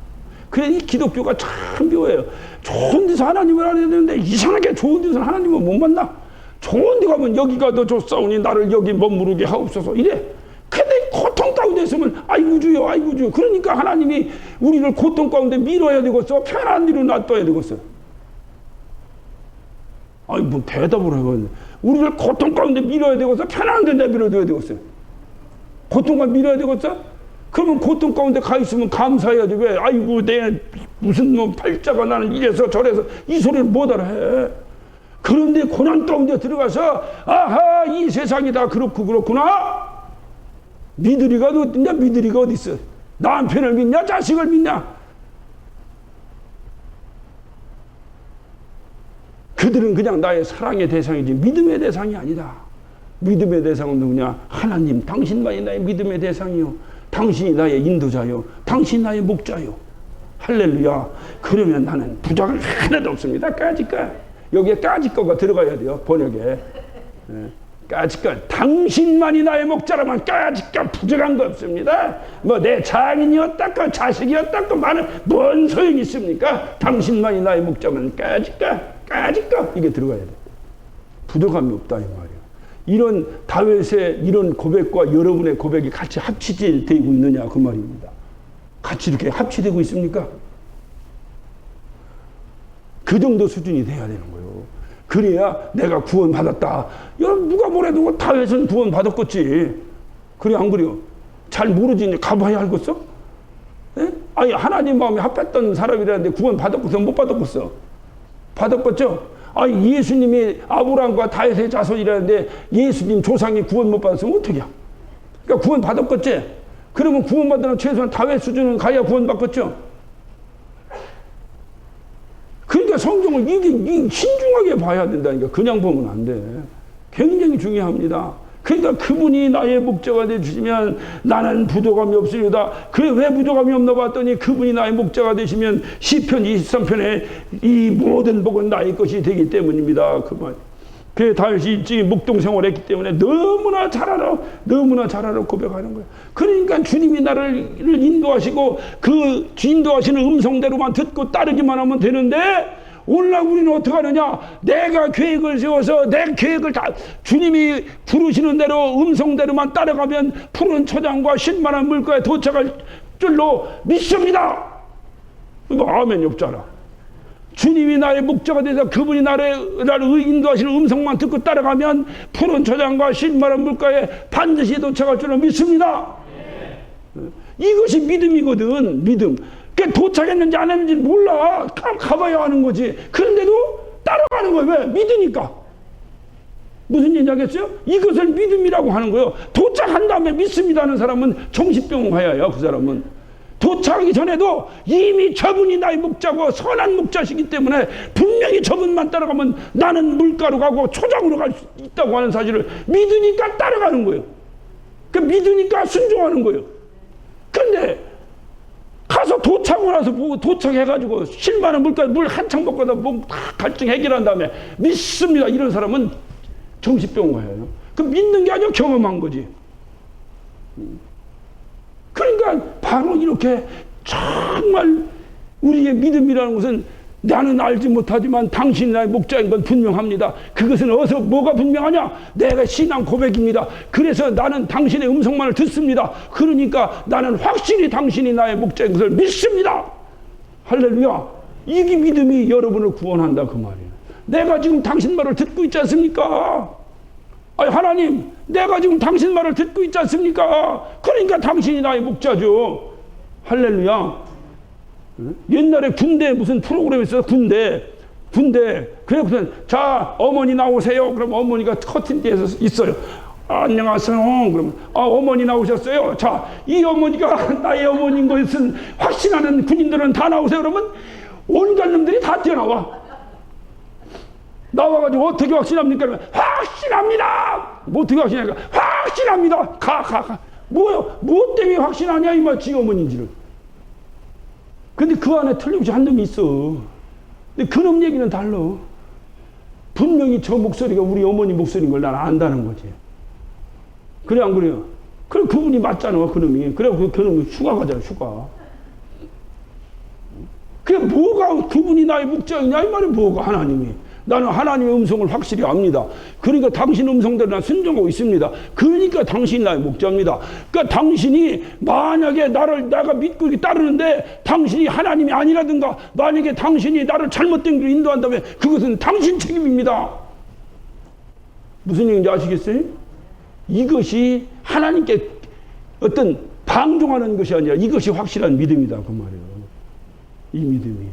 그래, 이 기독교가 참 묘해요. 좋은 데서 하나님을 알아야 되는데 이상하게 좋은 데서 하나님을 못 만나. 좋은 데 가면 여기가 더 좋사오니 나를 여기 머무르게 하옵소서 이래. 근데 고통 가운데 있으면 아이고 주여 그러니까 하나님이 우리를 고통 가운데 밀어야 되겠어, 편한 데로 놔둬야 되겠어. 아니 뭐 대답을 해봤는데 우리를 고통 가운데 밀어야 되겠어, 편한 데 내밀어둬야 되겠어. 고통과 밀어야 되겠어? 그러면 고통 가운데 가 있으면 감사해야지. 왜? 아이고 내 무슨 팔자가 나는 이래서 저래서 이 소리를 못 알아 해. 그런데 고난 가운데 들어가서 아하 이 세상이 다 그렇구나. 믿으리가 어딨냐? 믿으리가 어디 있어? 남편을 믿냐? 자식을 믿냐? 그들은 그냥 나의 사랑의 대상이지 믿음의 대상이 아니다. 믿음의 대상은 누구냐? 하나님, 당신만이 나의 믿음의 대상이요, 당신이 나의 인도자요, 당신이 나의 목자요. 할렐루야. 그러면 나는 부족한 하나도 없습니다. 까짓거. 여기에 까짓거가 들어가야 돼요. 번역에. 까짓거. 당신만이 나의 목자라면 까짓거 부족한 거 없습니다. 뭐 내 장인이었다까 자식이었다까 많은 뭔 소용이 있습니까? 당신만이 나의 목자면 까짓거 이게 들어가야 돼. 부족함이 없다 이 말이에요. 이런 다윗의 이런 고백과 여러분의 고백이 같이 합치되고 있느냐 그 말입니다. 같이 이렇게 합치되고 있습니까? 그 정도 수준이 돼야 되는 거예요. 그래야 내가 구원받았다. 여러분 누가 뭐래도 다윗은 구원받았겠지. 그래 안 그래요? 잘 모르지. 가봐야 알겠어? 예? 아니 하나님 마음에 합했던 사람이라는데 구원받았겠어? 못 받았겠어? 받았겠죠? 아니 예수님이 아브라함과 다윗의 자손이라는데 예수님 조상이 구원 못 받았으면 어떡해? 그러니까 구원 받았겠지? 그러면 구원 받으면 최소한 다윗 수준은 가야 구원 받겠죠? 그러니까 성경을 이게 신중하게 봐야 된다니까. 그냥 보면 안 돼. 굉장히 중요합니다. 그러니까 그분이 나의 목자가 되시면 나는 부족함이 없으리로다. 그래 왜 부족함이 없나 봤더니 그분이 나의 목자가 되시면 시편 23편에 이 모든 복은 나의 것이 되기 때문입니다. 그 말. 그래 다윗이 일찍이 목동 생활했기 때문에 너무나 잘 알아 고백하는 거예요. 그러니까 주님이 나를 인도하시고 그 인도하시는 음성대로만 듣고 따르기만 하면 되는데 오늘날 우리는 어떻게 하느냐? 내가 계획을 세워서 내 계획을 다 주님이 부르시는 대로 음성대로만 따라가면 푸른 초장과 신만한 물가에 도착할 줄로 믿습니다. 뭐 아멘이 없잖아. 주님이 나의 목자가 돼서 그분이 나를 인도하시는 음성만 듣고 따라가면 푸른 초장과 신만한 물가에 반드시 도착할 줄로 믿습니다. 이것이 믿음이거든. 믿음. 도착했는지 안 했는지 몰라. 가봐야 하는 거지. 그런데도 따라가는 거예요. 왜? 믿으니까. 무슨 얘기 하겠어요? 이것을 믿음이라고 하는 거예요. 도착한 다음에 믿습니다 하는 사람은 정신병 가야요. 그 사람은. 도착하기 전에도 이미 저분이 나의 목자고 선한 목자시기 때문에 분명히 저분만 따라가면 나는 물가로 가고 초장으로 갈 수 있다고 하는 사실을 믿으니까 따라가는 거예요. 그 믿으니까 순종하는 거예요. 근데 가서 도착하고 나서 보고 도착해가지고 실만한 물가에 물 한창 먹고다 뭐 갈증 해결한 다음에 믿습니다. 이런 사람은 정신병 거예요. 그 믿는 게 아니라 경험한 거지. 그러니까 바로 이렇게 정말 우리의 믿음이라는 것은 나는 알지 못하지만 당신이 나의 목자인 건 분명합니다. 그것은 어디서 뭐가 분명하냐? 내가 신앙 고백입니다. 그래서 나는 당신의 음성만을 듣습니다. 그러니까 나는 확실히 당신이 나의 목자인 것을 믿습니다. 할렐루야. 이게 믿음이 여러분을 구원한다 그 말이에요. 내가 지금 당신 말을 듣고 있지 않습니까? 아니 하나님, 내가 지금 당신 말을 듣고 있지 않습니까? 그러니까 당신이 나의 목자죠. 할렐루야. 옛날에 군대 무슨 프로그램이 있어서 군대 그래서 자 어머니 나오세요. 그럼 어머니가 커튼뒤에서 있어요. 안녕하세요. 그러면 어머니 나오셨어요. 자, 이 어머니가 나의 어머니인 것은 확신하는 군인들은 다 나오세요. 그러면 온갖 놈들이 다 뛰어나와. 나와가지고 어떻게 확신합니까? 그러면 확신합니다. 뭐 어떻게 확신하니까 확신합니다. 가. 뭐요? 뭐 때문에 확신하냐 이 말 지 어머니인지를. 근데 그 안에 틀림없이 한 놈이 있어. 근데 그놈 얘기는 달라. 분명히 저 목소리가 우리 어머니 목소리인 걸 나는 안다는 거지. 그래 안 그래요? 그럼 그분이 맞잖아 그놈이. 그래 그놈이 휴가 가잖아 휴가. 그게 뭐가 그분이 나의 목자이냐 이 말이 뭐가 하나님이. 나는 하나님의 음성을 확실히 압니다. 그러니까 당신 음성대로 난 순종하고 있습니다. 그러니까 당신이 나의 목자입니다. 그러니까 당신이 만약에 내가 믿고 이렇게 따르는데 당신이 하나님이 아니라든가 만약에 당신이 나를 잘못된 길로 인도한다면 그것은 당신 책임입니다. 무슨 얘기인지 아시겠어요? 이것이 하나님께 어떤 방종하는 것이 아니라 이것이 확실한 믿음이다 그 말이에요. 이 믿음이.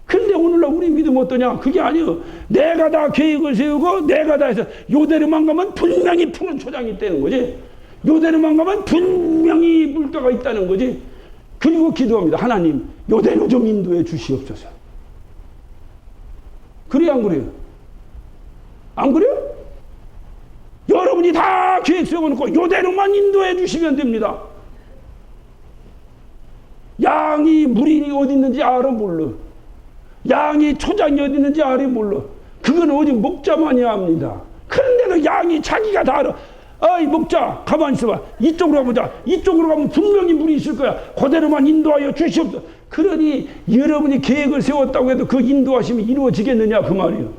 근데 오늘날 우리 믿음은 어떠냐? 그게 아니에요. 내가 다 계획을 세우고 내가 다 해서 요대로만 가면 분명히 푸른 초장이 있다는 거지. 요대로만 가면 분명히 물가가 있다는 거지. 그리고 기도합니다. 하나님 요대로 좀 인도해 주시옵소서. 그래요 안 그래요? 안 그래요? 여러분이 다 계획 세워놓고 요대로만 인도해 주시면 됩니다. 양이 물이 어디 있는지 알아 몰라. 양이 초장이 어디 있는지 알아 몰라. 그건 오직 목자만이 압니다. 그런데도 양이 자기가 다 알아. 어이 목자 가만히 있어봐. 이쪽으로 가보자. 이쪽으로 가면 분명히 물이 있을 거야. 그대로만 인도하여 주시옵소서. 그러니 여러분이 계획을 세웠다고 해도 그 인도하심이 이루어지겠느냐 그 말이에요.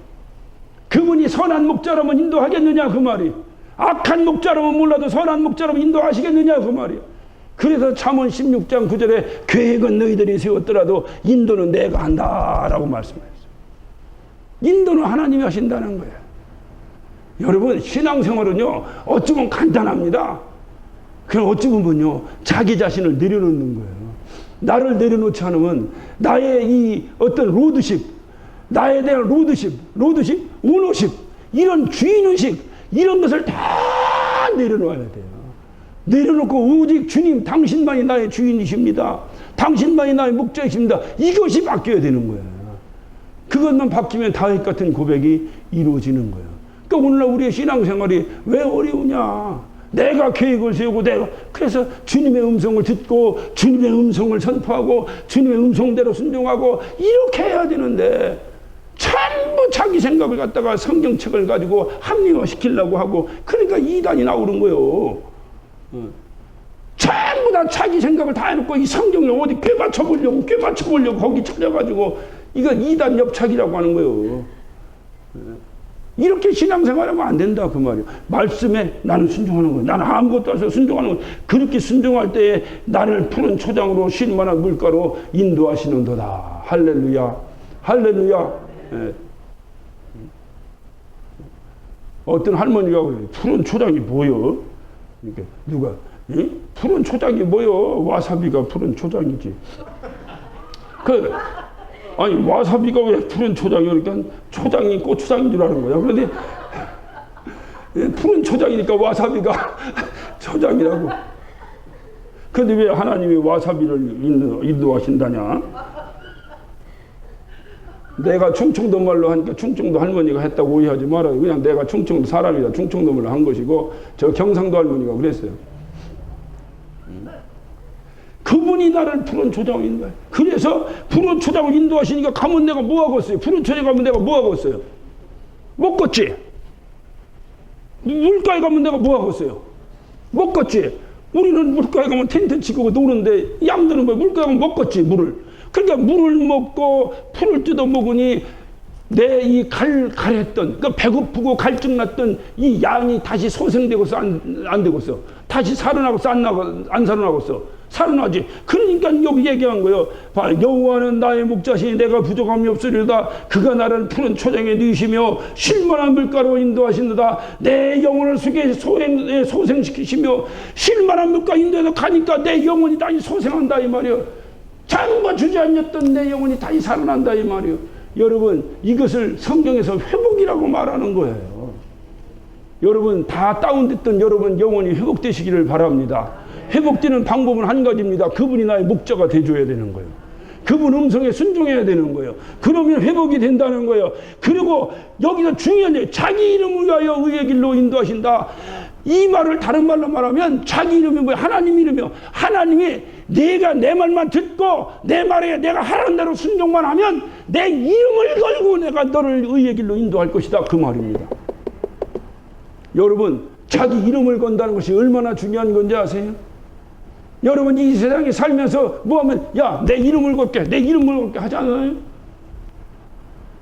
그분이 선한 목자라면 인도하겠느냐 그 말이에요. 악한 목자라면 몰라도 선한 목자라면 인도하시겠느냐 그 말이에요. 그래서 잠언 16장 9절에 계획은 너희들이 세웠더라도 인도는 내가 한다라고 말씀하셨어요. 인도는 하나님이 하신다는 거예요. 여러분 신앙생활은요 어쩌면 간단합니다. 그럼 어찌 보면요 자기 자신을 내려놓는 거예요. 나를 내려놓지 않으면 나의 이 어떤 로드십, 나에 대한 로드십, 오너십, 이런 주인의식 이런 것을 다 내려놓아야 돼요. 내려놓고 오직 주님 당신만이 나의 주인이십니다. 당신만이 나의 목자이십니다. 이것이 바뀌어야 되는 거예요. 그것만 바뀌면 다윗 같은 고백이 이루어지는 거예요. 그러니까 오늘날 우리의 신앙생활이 왜 어려우냐. 내가 계획을 세우고 그래서 주님의 음성을 듣고 주님의 음성을 선포하고 주님의 음성대로 순종하고 이렇게 해야 되는데 전부 자기 생각을 갖다가 성경책을 가지고 합리화시키려고 하고 그러니까 이단이 나오는 거예요. 전부 다 자기 생각을 다 해놓고 이 성경을 어디 꿰맞춰보려고 거기 찾아가지고 이거 이단 엽착이라고 하는 거예요. 이렇게 신앙생활하면 안 된다 그 말이에요. 말씀에 나는 순종하는 거예요. 나는 아무것도 없어서 순종하는 거예요. 그렇게 순종할 때에 나를 푸른 초장으로 쉴만한 물가로 인도하시는도다. 할렐루야 할렐루야. 예. 어떤 할머니가 푸른 초장이 뭐요? 그러니까 누가 푸른 초장이 뭐요? 와사비가 푸른 초장이지. 아니 와사비가 왜 푸른 초장이야? 그러니까 초장이 고추장인 줄 아는 거야. 그런데 푸른 초장이니까 와사비가 초장이라고. 근데 왜 하나님이 와사비를 인도하신다냐? 내가 충청도 말로 하니까 충청도 할머니가 했다고 오해하지 말아요. 그냥 내가 충청도 사람이다. 충청도 말로 한 것이고, 저 경상도 할머니가 그랬어요. 그분이 나를 푸른 초장인 거예요. 그래서 푸른 초장을 인도하시니까 가면 내가 뭐 하겠어요? 푸른 초장 가면 내가 뭐 하겠어요? 못 걷지. 물가에 가면 내가 뭐 하겠어요? 못 걷지. 우리는 물가에 가면 텐트 치고 노는데 양들은 뭐 물가에 가면 못 걷지, 물을. 그러니까 물을 먹고 풀을 뜯어 먹으니 내 이 갈했던, 그러니까 배고프고 갈증났던 이 양이 다시 소생되고서 안 되고서 다시 살아나고서 안 살아나고서 살아나지. 그러니까 여기 얘기한 거예요. 여호와는 나의 목자시니 내가 부족함이 없으리로다. 그가 나를 푸른 초장에 누이시며 쉴만한 물가로 인도하시는다. 내 영혼을 속에 소생시키시며 쉴만한 물가 인도해서 가니까 내 영혼이 다시 소생한다 이 말이에요. 장과 주저앉았던 내 영혼이 다시 살아난다 이 말이에요. 여러분, 이것을 성경에서 회복이라고 말하는 거예요. 여러분, 다 다운됐던 여러분 영혼이 회복되시기를 바랍니다. 회복되는 방법은 한 가지입니다. 그분이 나의 목자가 돼줘야 되는 거예요. 그분 음성에 순종해야 되는 거예요. 그러면 회복이 된다는 거예요. 그리고 여기서 중요한 게 자기 이름을 위하여 의의 길로 인도하신다. 이 말을 다른 말로 말하면 자기 이름이 뭐야? 하나님 이름이요. 하나님이 내가 내 말만 듣고 내 말에 내가 하라는 대로 순종만 하면 내 이름을 걸고 내가 너를 의의 길로 인도할 것이다. 그 말입니다. 여러분, 자기 이름을 건다는 것이 얼마나 중요한 건지 아세요? 여러분, 이 세상에 살면서 뭐하면 야, 내 이름을 걸게, 내 이름을 걸게 하잖아요.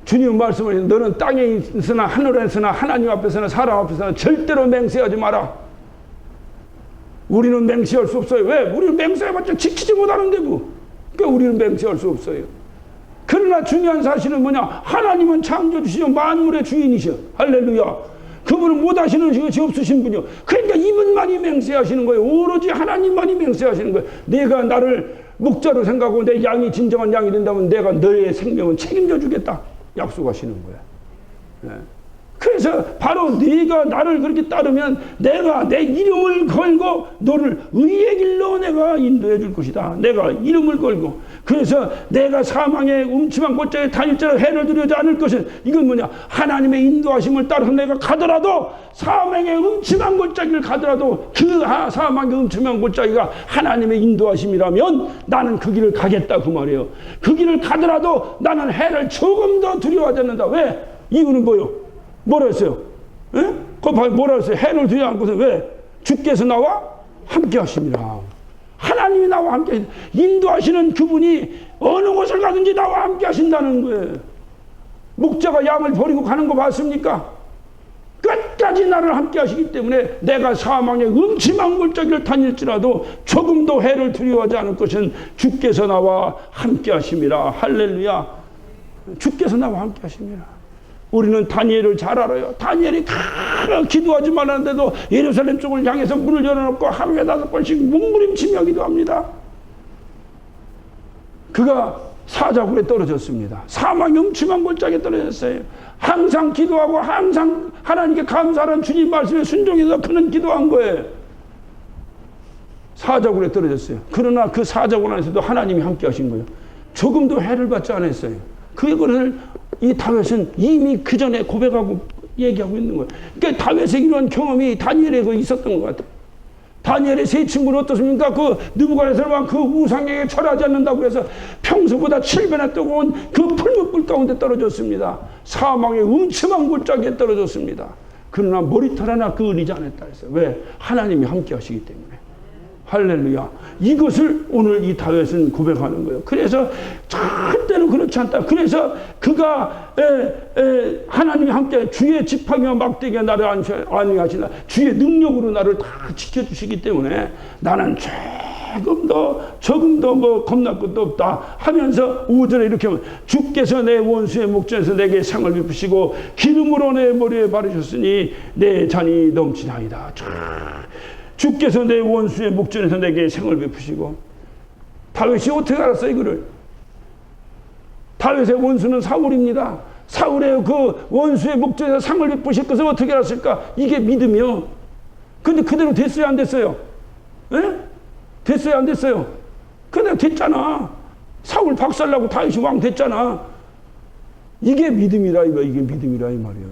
주님 말씀을 너는 땅에 있으나 하늘에서나 하나님 앞에서나 사람 앞에서나 절대로 맹세하지 마라. 우리는 맹세할 수 없어요. 왜? 우리는 맹세해봤자 지키지 못하는데 뭐. 그러니까 우리는 맹세할 수 없어요. 그러나 중요한 사실은 뭐냐? 하나님은 창조주시요 만물의 주인이셔. 할렐루야. 그분은 못하시는 것이 없으신 분이요. 그러니까 이분만이 맹세하시는 거예요. 오로지 하나님만이 맹세하시는 거예요. 내가 나를 목자로 생각하고 내 양이 진정한 양이 된다면 내가 너의 생명은 책임져 주겠다. 약속하시는 거야. 네. 그래서 바로 네가 나를 그렇게 따르면 내가 내 이름을 걸고 너를 의의 길로 내가 인도해 줄 것이다. 내가 이름을 걸고. 그래서 내가 사망의 음침한 곳자에 다닐지라도 해를 두려워하지 않을 것은 이건 뭐냐? 하나님의 인도하심을 따라서 내가 가더라도 사망의 음침한 곳자기를 가더라도 그 사망의 음침한 곳자기가 하나님의 인도하심이라면 나는 그 길을 가겠다 그 말이에요. 그 길을 가더라도 나는 해를 조금 더 두려워하지 않는다. 왜? 이유는 뭐요? 뭐라 했어요? 예? 그거 뭐라 했어요? 해를 두려워 않고서 왜? 주께서 나와 함께 하심이라. 하나님이 나와 함께 인도하시는 그분이 어느 곳을 가든지 나와 함께 하신다는 거예요. 목자가 양을 버리고 가는 거 봤습니까? 끝까지 나를 함께 하시기 때문에 내가 사망의 음침한 골짜기를 다닐지라도 조금도 해를 두려워하지 않을 것은 주께서 나와 함께 하심이라. 할렐루야. 주께서 나와 함께 하심이라. 우리는 다니엘을 잘 알아요. 다니엘이 기도하지 말았는데도 예루살렘 쪽을 향해서 문을 열어놓고 하루에 5번씩 몸부림치며 기도합니다. 그가 사자굴에 떨어졌습니다. 사망의 음침한 골짜기에 떨어졌어요. 항상 기도하고 항상 하나님께 감사하는 주님 말씀에 순종해서 그는 기도한 거예요. 사자굴에 떨어졌어요. 그러나 그 사자굴 안에서도 하나님이 함께 하신 거예요. 조금도 해를 받지 않았어요. 그것을 이 다윗은 이미 그 전에 고백하고 얘기하고 있는 거예요. 그러니까 다윗의 이런 경험이 다니엘에게 있었던 것 같아요. 다니엘의 세 친구는 어떻습니까? 그 느부갓네살 왕 그 우상에게 절하지 않는다고 해서 평소보다 7배나 뜨거운 그 풀무불 가운데 떨어졌습니다. 사망의 음침한 골짜기에 떨어졌습니다. 그러나 머리털 하나 그을리지 않았다 했어요. 왜? 하나님이 함께 하시기 때문에. 할렐루야. 이것을 오늘 이 다윗은 고백하는 거예요. 그래서 절대로 그렇지 않다. 그래서 그가 하나님이 함께 주의 지팡이와 막대기가 나를 안위하시나 주의 능력으로 나를 다 지켜주시기 때문에 나는 조금 더 뭐 겁날 것도 없다 하면서 5절에 이렇게 하면 주께서 내 원수의 목전에서 내게 상을 베푸시고 기름으로 내 머리에 바르셨으니 내 잔이 넘치나이다. 주께서 내 원수의 목전에서 내게 생을 베푸시고. 다윗이 어떻게 알았어요 이거를? 다윗의 원수는 사울입니다. 사울의 그 원수의 목전에서 상을 베푸실 것을 어떻게 알았을까? 이게 믿음이요. 근데 그대로 됐어요 안 됐어요? 에? 됐어요, 안 됐어요? 근데 됐잖아. 사울 박살나고 다윗이 왕 됐잖아. 이게 믿음이라 이거, 이게 믿음이라 이 말이야.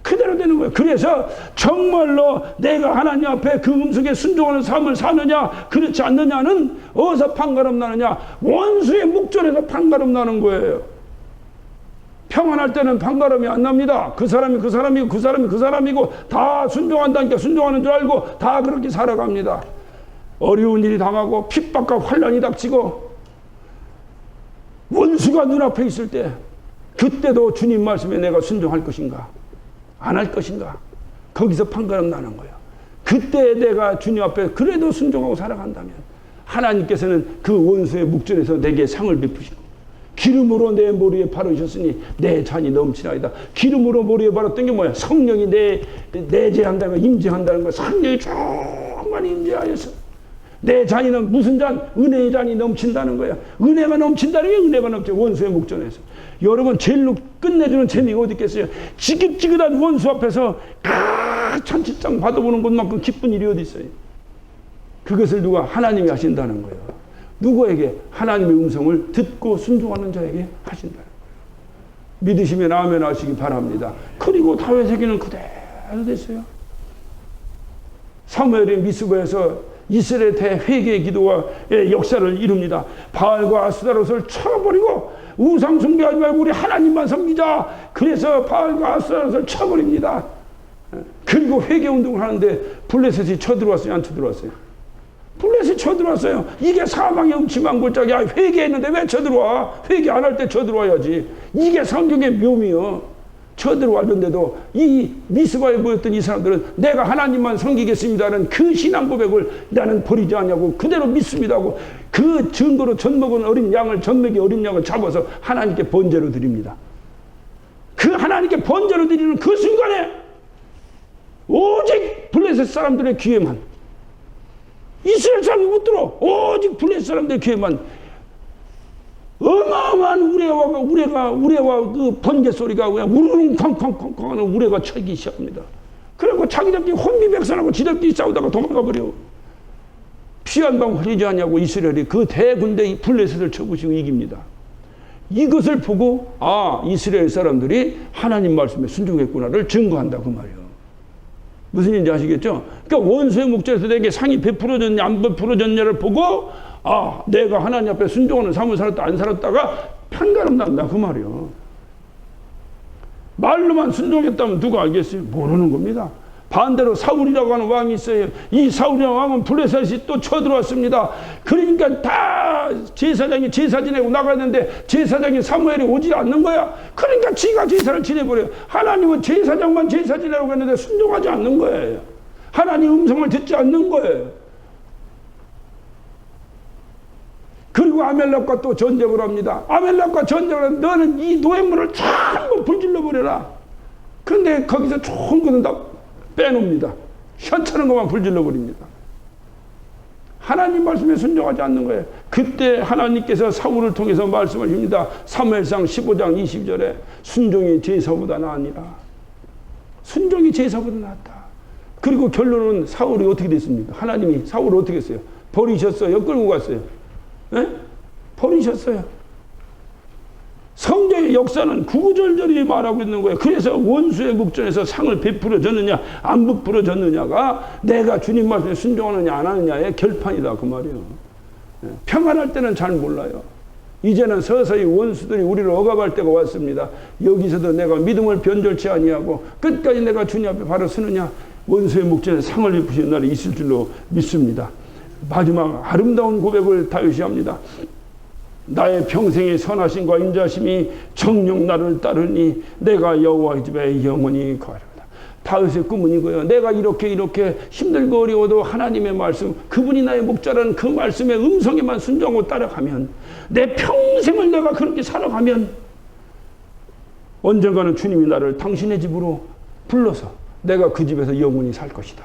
그대로 되는 거야. 그래서 정말로 내가 하나님 앞에 그 음성에 순종하는 삶을 사느냐 그렇지 않느냐는 어디서 판가름 나느냐, 원수의 묵전에서 판가름 나는 거예요. 평안할 때는 판가름이 안 납니다. 그 사람이 그 사람이고 그 사람이 그 사람이고 다 순종한다니까 순종하는 줄 알고 다 그렇게 살아갑니다. 어려운 일이 당하고 핍박과 환난이 닥치고 원수가 눈앞에 있을 때, 그때도 주님 말씀에 내가 순종할 것인가 안 할 것인가, 거기서 판가름 나는 거예요. 그때 내가 주님 앞에 그래도 순종하고 살아간다면 하나님께서는 그 원수의 묵전에서 내게 상을 베푸시고, 기름으로 내 머리에 바르셨으니 내 잔이 넘치나이다. 기름으로 머리에 바랐던 게 뭐야? 성령이 내재한다는 거, 임재한다는 거. 성령이 충만히 임재하여서 내 잔이는 무슨 잔? 은혜의 잔이 넘친다는 거야. 은혜가 넘친다는 게, 은혜가 넘쳐. 원수의 묵전에서. 여러분, 제일로 끝내주는 재미가 어디 있겠어요? 지긋지긋한 원수 앞에서 천지장 받아보는 것만큼 기쁜 일이 어디 있어요? 그것을 누가? 하나님이 하신다는 거예요. 누구에게? 하나님의 음성을 듣고 순종하는 자에게 하신다는 거예요. 믿으시면 아멘 하시기 바랍니다. 그리고 다윗에게는 그대로 됐어요. 사무엘이 미스바에서 이스라엘 대회개의 기도와 역사를 이룹니다. 바알과 아스타롯을 쳐버리고 우상 숭배하지 말고 우리 하나님만 섬기자. 그래서 바알과 아스타롯을 쳐버립니다. 그리고 회개 운동을 하는데 블레셋이 쳐들어왔어요, 안 쳐들어왔어요? 블레셋이 쳐들어왔어요. 이게 사망의 음침한 골짜기야. 회개했는데 왜 쳐들어와? 회개 안 할 때 쳐들어와야지. 이게 성경의 묘미요. 쳐들어왔는데도 이 미스바에 모였던 이 사람들은 내가 하나님만 섬기겠습니다는 그 신앙 고백을 나는 버리지 않냐고 그대로 믿습니다고 그 증거로 젖먹은 어린 양을, 젖먹이 어린 양을 잡아서 하나님께 번제로 드립니다. 그 하나님께 번제로 드리는 그 순간에 오직 블레셋 사람들의 귀에만, 이스라엘 사람이 못 들어. 오직 블레셋 사람들의 귀에만 어마어마한 우레와 그 번개 소리가 그냥 우르릉 쾅쾅쾅쾅 하는 우레가 쳐기 시작합니다. 그리고 자기들끼리 혼비백산하고 지들끼리 싸우다가 도망가 버려. 피 한 방 흘리지 않냐고 이스라엘이 그 대군대 블레셋을 쳐부시고 이깁니다. 이것을 보고 이스라엘 사람들이 하나님 말씀에 순종했구나를 증거한다 그 말이에요. 무슨 일인지 아시겠죠? 그러니까 원수의 목전에서 내게 상이 베풀어졌냐 안 베풀어졌냐를 보고 내가 하나님 앞에 순종하는 삶을 살았다 안 살았다가 판가름 난다 그 말이에요. 말로만 순종했다면 누가 알겠어요? 모르는 겁니다. 반대로 사울이라고 하는 왕이 있어요. 이 사울이라는 왕은 블레셋이 또 쳐들어왔습니다. 그러니까 다 제사장이 제사 지내고 나가는데 제사장이 사무엘이 오지 않는 거야. 그러니까 지가 제사를 지내버려요. 하나님은 제사장만 제사 지내라고 했는데 순종하지 않는 거예요. 하나님 음성을 듣지 않는 거예요. 그리고 아멜렉과 또 전쟁을 합니다. 아멜렉과 전쟁을 하면 너는 이 노예물을 전부 불질러 버려라. 그런데 거기서 좋은 것은 다 빼놓습니다. 현찮은 것만 불질러 버립니다. 하나님 말씀에 순종하지 않는 거예요. 그때 하나님께서 사울을 통해서 말씀을 줍니다. 사무엘상 15장 20절에 순종이 제사보다 나으니라. 순종이 제사보다 낫다. 그리고 결론은 사울이 어떻게 됐습니까? 하나님이 사울을 어떻게 했어요? 버리셨어요? 끌고 갔어요? 네? 버리셨어요. 성경의 역사는 구구절절히 말하고 있는 거예요. 그래서 원수의 묵전에서 상을 베풀어졌느냐 안 베풀어졌느냐가 내가 주님 말씀에 순종하느냐 안 하느냐의 결판이다 그 말이에요. 평안할 때는 잘 몰라요. 이제는 서서히 원수들이 우리를 억압할 때가 왔습니다. 여기서도 내가 믿음을 변절치 아니하고 끝까지 내가 주님 앞에 바로 서느냐, 원수의 묵전에 상을 베푸시는 날이 있을 줄로 믿습니다. 마지막 아름다운 고백을 다윗이 합니다. 나의 평생의 선하심과 인자심이 정녕 나를 따르니 내가 여호와의 집에 영원히 거하리로다. 다윗의 꿈은 이거예요. 내가 이렇게 힘들고 어려워도 하나님의 말씀, 그분이 나의 목자라는 그 말씀의 음성에만 순종하고 따라가면, 내 평생을 내가 그렇게 살아가면 언젠가는 주님이 나를 당신의 집으로 불러서 내가 그 집에서 영원히 살 것이다.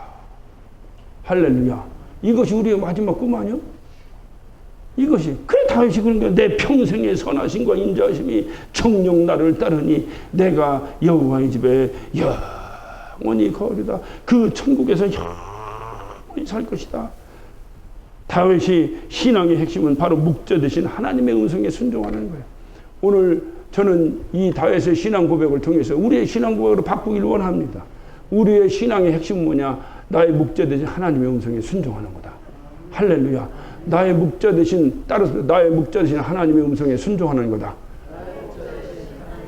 할렐루야. 이것이 우리의 마지막 꿈 아니요? 이것이. 그래 다윗이 그런 거야. 내 평생의 선하심과 인자심이 정녕 나를 따르니 내가 여호와의 집에 영원히 거하리다. 그 천국에서 영원히 살 것이다. 다윗이 신앙의 핵심은 바로 목자 되신 하나님의 음성에 순종하는 거예요. 오늘 저는 이 다윗의 신앙 고백을 통해서 우리의 신앙 고백으로 바꾸기를 원합니다. 우리의 신앙의 핵심은 뭐냐? 나의 목자 되신 하나님의 음성에 순종하는 거다. 할렐루야. 나의 목자 되신 하나님의 음성에 순종하는 거다.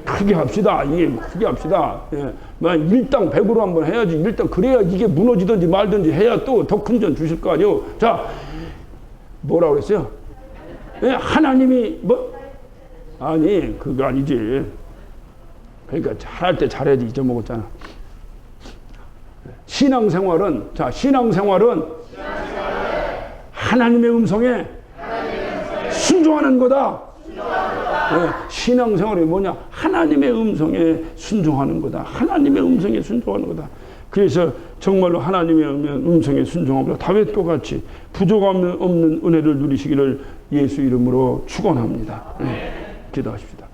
크게 합시다. 이게 크게 합시다. 예. 일당 100으로 한번 해야지. 일단 그래야 이게 무너지든지 말든지 해야 또 더 큰 전 주실 거 아니에요. 자, 뭐라고 그랬어요? 예, 하나님이 아니 그거 아니지. 그러니까 잘할 때 잘해야지. 잊어먹었잖아. 신앙생활은 하나님의 음성에 순종하는 거다. 네, 신앙생활이 뭐냐? 하나님의 음성에 순종하는 거다. 하나님의 음성에 순종하는 거다. 그래서 정말로 하나님의 음성에 순종하고 다윗과 같이 부족함 없는 은혜를 누리시기를 예수 이름으로 축원합니다. 네, 기도하십시다.